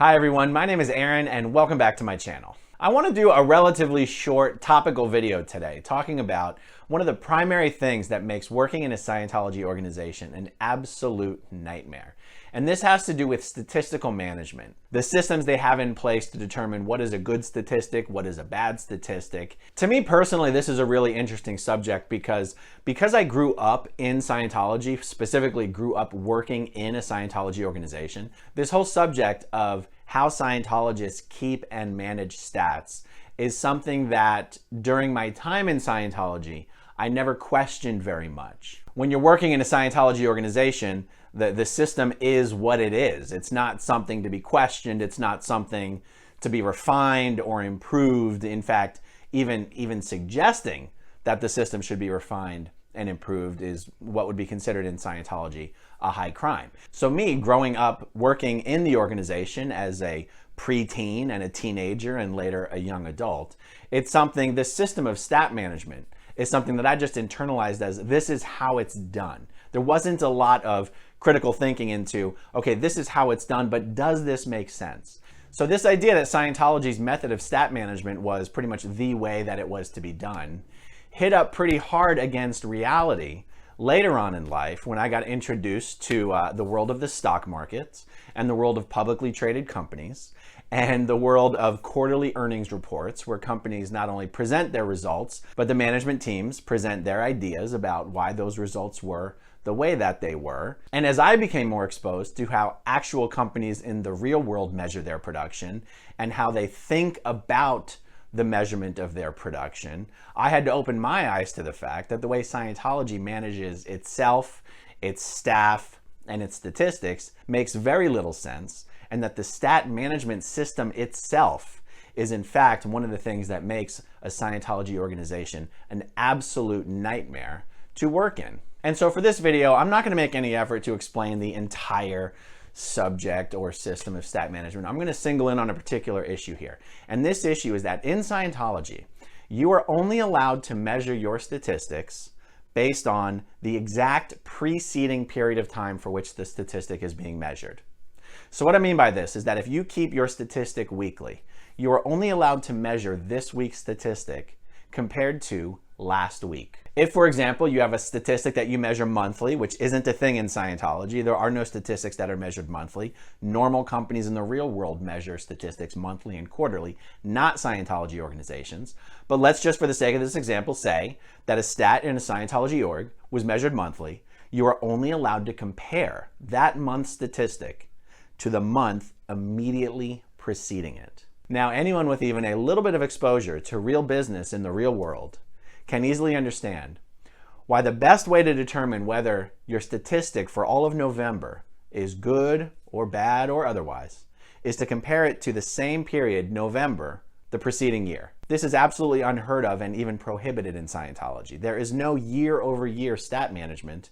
Hi everyone, my name is Aaron and welcome back to my channel. I want to do a relatively short topical video today talking about one of the primary things that makes working in a Scientology organization an absolute nightmare. And this has to do with statistical management. The systems they have in place to determine what is a good statistic, what is a bad statistic. To me personally, this is a really interesting subject because I grew up in Scientology, specifically grew up working in a Scientology organization. This whole subject of how Scientologists keep and manage stats is something that during my time in Scientology, I never questioned very much. When you're working in a Scientology organization, the system is what it is. It's not something to be questioned. It's not something to be refined or improved. In fact, even suggesting that the system should be refined and improved is what would be considered in Scientology a high crime. So me growing up working in the organization as a preteen and a teenager and later a young adult, it's something, this system of stat management is something that I just internalized as this is how it's done. There wasn't a lot of critical thinking into, okay, this is how it's done, but does this make sense? So this idea that Scientology's method of stat management was pretty much the way that it was to be done hit up pretty hard against reality later on in life when I got introduced to the world of the stock markets and the world of publicly traded companies and the world of quarterly earnings reports where companies not only present their results, but the management teams present their ideas about why those results were the way that they were. And as I became more exposed to how actual companies in the real world measure their production and how they think about the measurement of their production, I had to open my eyes to the fact that the way Scientology manages itself, its staff, and its statistics makes very little sense, and that the stat management system itself is in fact one of the things that makes a Scientology organization an absolute nightmare to work in. And so for this video, I'm not going to make any effort to explain the entire subject or system of stat management. I'm going to single in on a particular issue here. And this issue is that in Scientology, you are only allowed to measure your statistics based on the exact preceding period of time for which the statistic is being measured. So what I mean by this is that if you keep your statistic weekly, you are only allowed to measure this week's statistic compared to last week. If, for example, you have a statistic that you measure monthly, which isn't a thing in Scientology, there are no statistics that are measured monthly. Normal companies in the real world measure statistics monthly and quarterly, not Scientology organizations. But let's just, for the sake of this example, say that a stat in a Scientology org was measured monthly. You are only allowed to compare that month's statistic to the month immediately preceding it. Now, anyone with even a little bit of exposure to real business in the real world can easily understand why the best way to determine whether your statistic for all of November is good or bad or otherwise is to compare it to the same period, November, the preceding year. This is absolutely unheard of and even prohibited in Scientology. There is no year-over-year stat management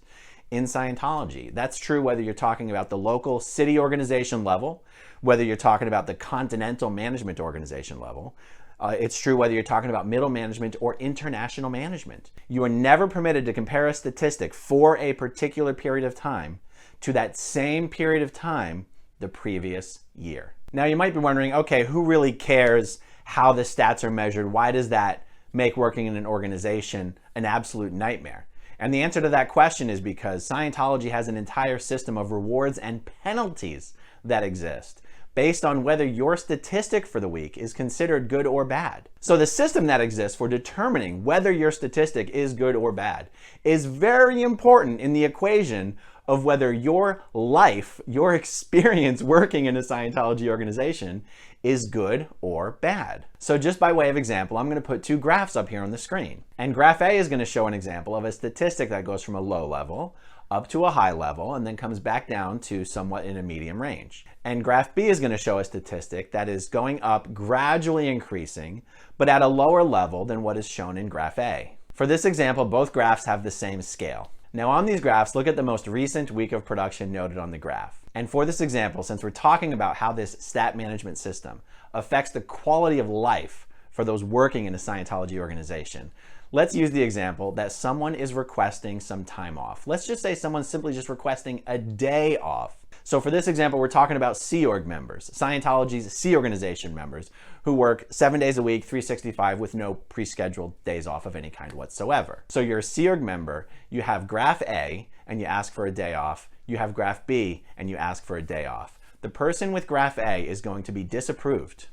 in Scientology. That's true whether you're talking about the local city organization level, whether you're talking about the continental management organization level. It's true whether you're talking about middle management or international management. You are never permitted to compare a statistic for a particular period of time to that same period of time the previous year. Now you might be wondering, okay, who really cares how the stats are measured? Why does that make working in an organization an absolute nightmare? And the answer to that question is because Scientology has an entire system of rewards and penalties that exist based on whether your statistic for the week is considered good or bad. So the system that exists for determining whether your statistic is good or bad is very important in the equation of whether your life, your experience working in a Scientology organization is good or bad. So just by way of example, I'm going to put two graphs up here on the screen. And graph A is going to show an example of a statistic that goes from a low level up to a high level and then comes back down to somewhat in a medium range. And graph B is going to show a statistic that is going up, gradually increasing, but at a lower level than what is shown in graph A. For this example, both graphs have the same scale. Now on these graphs, look at the most recent week of production noted on the graph. And for this example, since we're talking about how this stat management system affects the quality of life for those working in a Scientology organization, let's use the example that someone is requesting some time off. Let's just say someone's simply just requesting a day off. So for this example, we're talking about Sea Org members, Scientology's Sea Organization members, who work 7 days a week, 365, with no pre-scheduled days off of any kind whatsoever. So you're a Sea Org member, you have graph A, and you ask for a day off. You have graph B, and you ask for a day off. The person with graph A is going to be disapproved.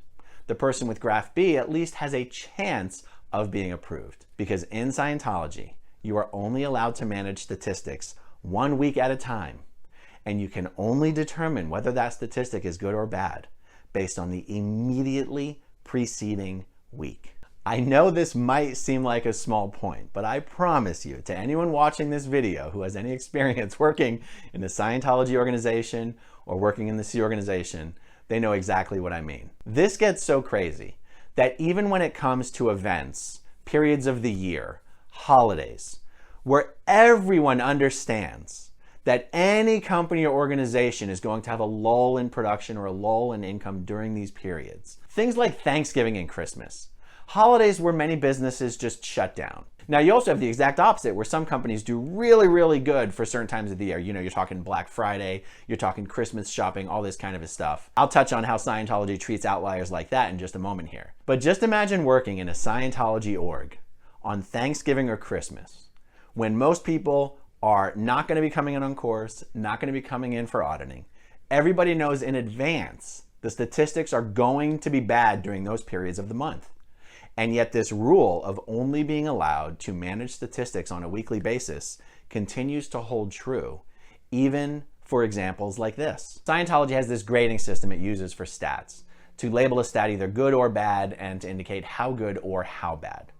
The person with graph B at least has a chance of being approved, because in Scientology, you are only allowed to manage statistics 1 week at a time. And you can only determine whether that statistic is good or bad based on the immediately preceding week. I know this might seem like a small point, but I promise you, to anyone watching this video who has any experience working in the Scientology organization or working in the Sea organization, they know exactly what I mean. This gets so crazy that even when it comes to events, periods of the year, holidays, where everyone understands that any company or organization is going to have a lull in production or a lull in income during these periods. Things like Thanksgiving and Christmas. Holidays where many businesses just shut down. Now you also have the exact opposite, where some companies do really, really good for certain times of the year. You know, you're talking Black Friday, you're talking Christmas shopping, all this kind of stuff. I'll touch on how Scientology treats outliers like that in just a moment here. But just imagine working in a Scientology org on Thanksgiving or Christmas, when most people are not going to be coming in on course, not going to be coming in for auditing. Everybody knows in advance the statistics are going to be bad during those periods of the month. And yet this rule of only being allowed to manage statistics on a weekly basis continues to hold true, even for examples like this. Scientology has this grading system it uses for stats, to label a stat either good or bad and to indicate how good or how bad.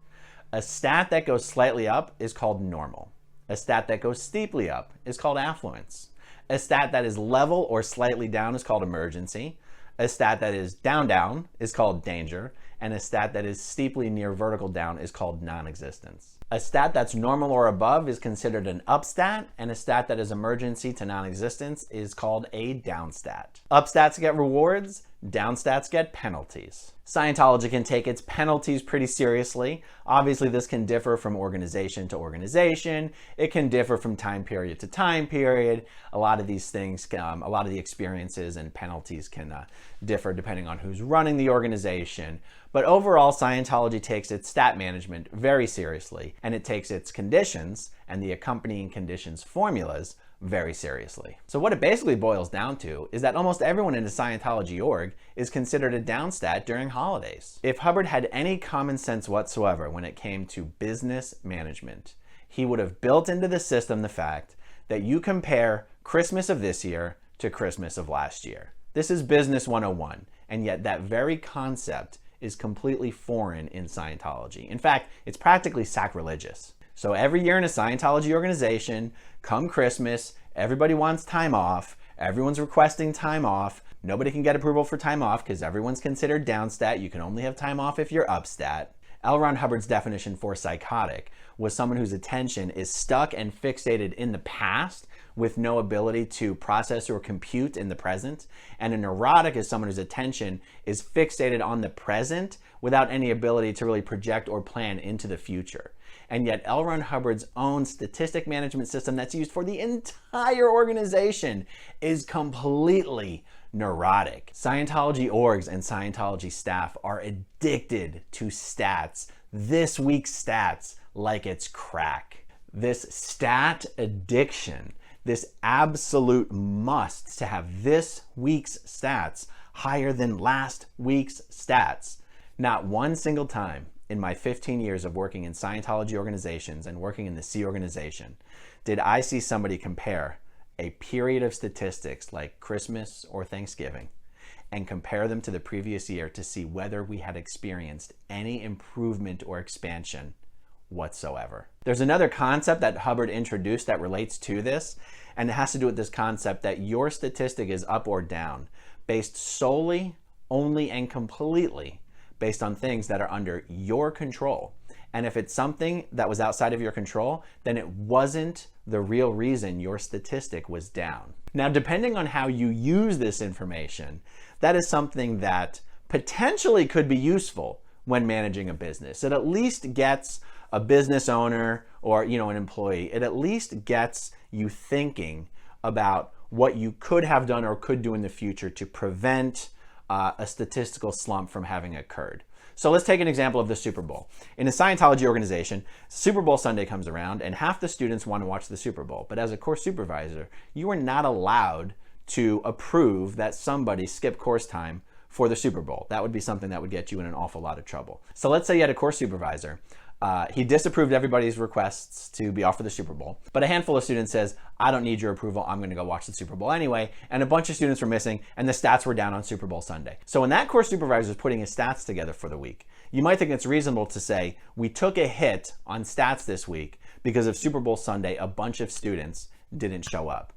A stat that goes slightly up is called normal. A stat that goes steeply up is called affluence. A stat that is level or slightly down is called emergency. A stat that is down is called danger. And a stat that is steeply near vertical down is called non-existence. A stat that's normal or above is considered an upstat, and a stat that is emergency to non-existence is called a downstat. Upstats get rewards, downstats get penalties. Scientology can take its penalties pretty seriously. Obviously, this can differ from organization to organization. It can differ from time period to time period. A lot of these things, a lot of the experiences and penalties can differ depending on who's running the organization. But overall, Scientology takes its stat management very seriously, and it takes its conditions and the accompanying conditions formulas very seriously. So what it basically boils down to is that almost everyone in a Scientology org is considered a downstat during holidays. If Hubbard had any common sense whatsoever when it came to business management, he would have built into the system the fact that you compare Christmas of this year to Christmas of last year. This is business 101, and yet that very concept is completely foreign in Scientology. In fact, it's practically sacrilegious. So every year in a Scientology organization, come Christmas, everybody wants time off, everyone's requesting time off, nobody can get approval for time off because everyone's considered downstat, you can only have time off if you're upstat. L. Ron Hubbard's definition for psychotic was someone whose attention is stuck and fixated in the past with no ability to process or compute in the present. And a neurotic is someone whose attention is fixated on the present without any ability to really project or plan into the future. And yet L. Ron Hubbard's own statistic management system that's used for the entire organization is completely neurotic. Scientology orgs and Scientology staff are addicted to stats, this week's stats, like it's crack. This stat addiction, this absolute must to have this week's stats higher than last week's stats. Not one single time in my 15 years of working in Scientology organizations and working in the Sea organization did I see somebody compare a period of statistics like Christmas or Thanksgiving and compare them to the previous year to see whether we had experienced any improvement or expansion whatsoever. There's another concept that Hubbard introduced that relates to this, and it has to do with this concept that your statistic is up or down based solely, only, and completely based on things that are under your control. And if it's something that was outside of your control, then it wasn't the real reason your statistic was down. Now, depending on how you use this information, that is something that potentially could be useful when managing a business. It at least gets a business owner or an employee, it at least gets you thinking about what you could have done or could do in the future to prevent a statistical slump from having occurred. So let's take an example of the Super Bowl. In a Scientology organization, Super Bowl Sunday comes around and half the students want to watch the Super Bowl. But as a course supervisor, you are not allowed to approve that somebody skip course time for the Super Bowl. That would be something that would get you in an awful lot of trouble. So let's say you had a course supervisor. He disapproved everybody's requests to be off for the Super Bowl, but a handful of students says, I don't need your approval, I'm gonna go watch the Super Bowl anyway, and a bunch of students were missing, and the stats were down on Super Bowl Sunday. So when that course supervisor is putting his stats together for the week, you might think it's reasonable to say, we took a hit on stats this week because of Super Bowl Sunday, a bunch of students didn't show up.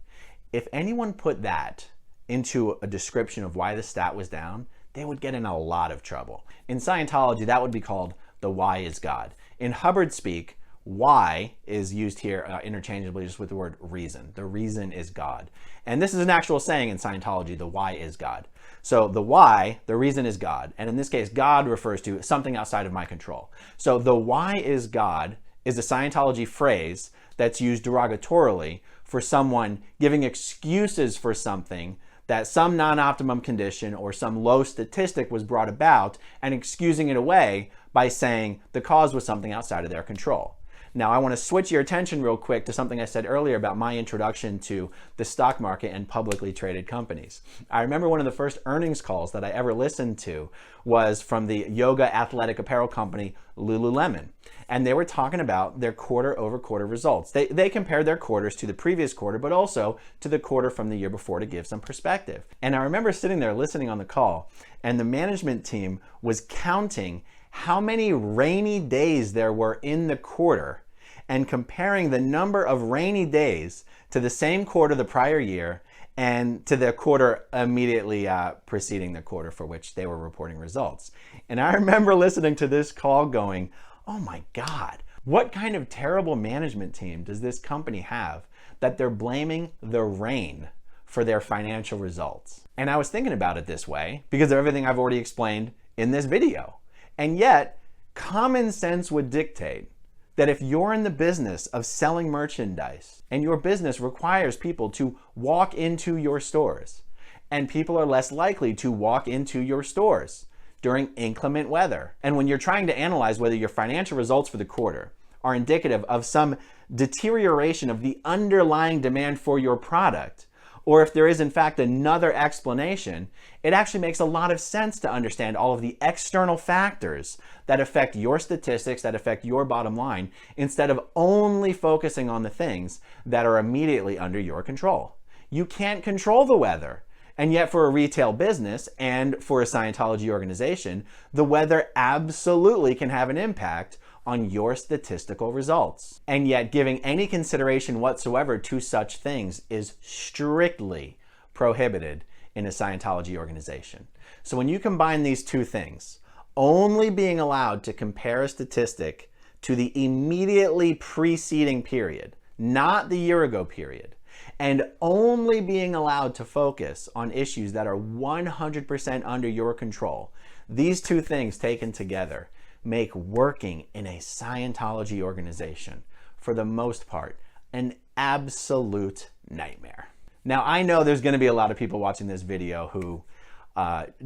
If anyone put that into a description of why the stat was down, they would get in a lot of trouble. In Scientology, that would be called the why is God. In Hubbard speak, why is used here interchangeably just with the word reason. The reason is God. And this is an actual saying in Scientology, the why is God. So the why, the reason is God. And in this case, God refers to something outside of my control. So the why is God is a Scientology phrase that's used derogatorily for someone giving excuses for something that some non-optimum condition or some low statistic was brought about and excusing it away by saying the cause was something outside of their control. Now, I want to switch your attention real quick to something I said earlier about my introduction to the stock market and publicly traded companies. I remember one of the first earnings calls that I ever listened to was from the yoga athletic apparel company Lululemon. And they were talking about their quarter-over-quarter results. They compared their quarters to the previous quarter, but also to the quarter from the year before to give some perspective. And I remember sitting there listening on the call, and the management team was counting how many rainy days there were in the quarter and comparing the number of rainy days to the same quarter the prior year and to the quarter immediately preceding the quarter for which they were reporting results. And I remember listening to this call going, oh my God, what kind of terrible management team does this company have that they're blaming the rain for their financial results? And I was thinking about it this way because of everything I've already explained in this video. And yet, common sense would dictate that if you're in the business of selling merchandise and your business requires people to walk into your stores, and people are less likely to walk into your stores during inclement weather, and when you're trying to analyze whether your financial results for the quarter are indicative of some deterioration of the underlying demand for your product, or if there is in fact another explanation, it actually makes a lot of sense to understand all of the external factors that affect your statistics, that affect your bottom line, instead of only focusing on the things that are immediately under your control. You can't control the weather. And yet for a retail business and for a Scientology organization, the weather absolutely can have an impact on your statistical results. And yet giving any consideration whatsoever to such things is strictly prohibited in a Scientology organization. So when you combine these two things, only being allowed to compare a statistic to the immediately preceding period, not the year ago period, and only being allowed to focus on issues that are 100% under your control, these two things taken together make working in a Scientology organization, for the most part, an absolute nightmare. Now, I know there's going to be a lot of people watching this video who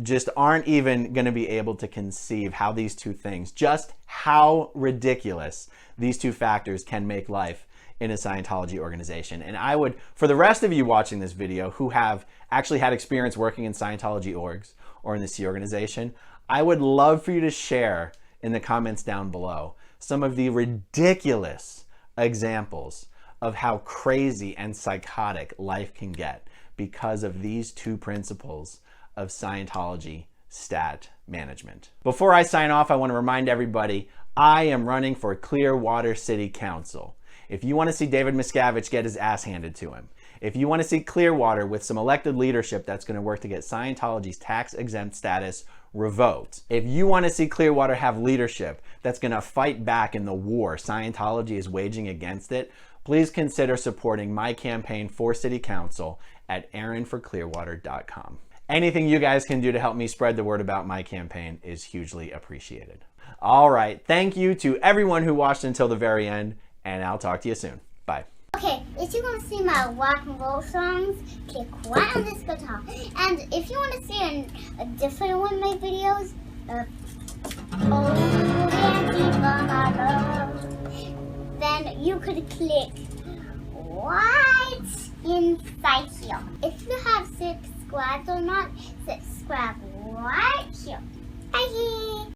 just aren't even going to be able to conceive how these two things, just how ridiculous these two factors can make life in a Scientology organization. And I would, for the rest of you watching this video who have actually had experience working in Scientology orgs or in the C organization, I would love for you to share in the comments down below some of the ridiculous examples of how crazy and psychotic life can get because of these two principles of Scientology stat management. Before I sign off, I want to remind everybody I am running for Clearwater City Council. If you want to see David Miscavige get his ass handed to him, if you want to see Clearwater with some elected leadership that's going to work to get Scientology's tax-exempt status revoked, if you want to see Clearwater have leadership that's going to fight back in the war Scientology is waging against it, please consider supporting my campaign for City Council at aaronforclearwater.com. Anything you guys can do to help me spread the word about my campaign is hugely appreciated. All right, thank you to everyone who watched until the very end, and I'll talk to you soon. Bye. Okay, if you want to see my rock and roll songs, click right on this guitar. And if you want to see a different one of my videos, then you could click right inside here. If you have subscribed or not, subscribe right here. Bye!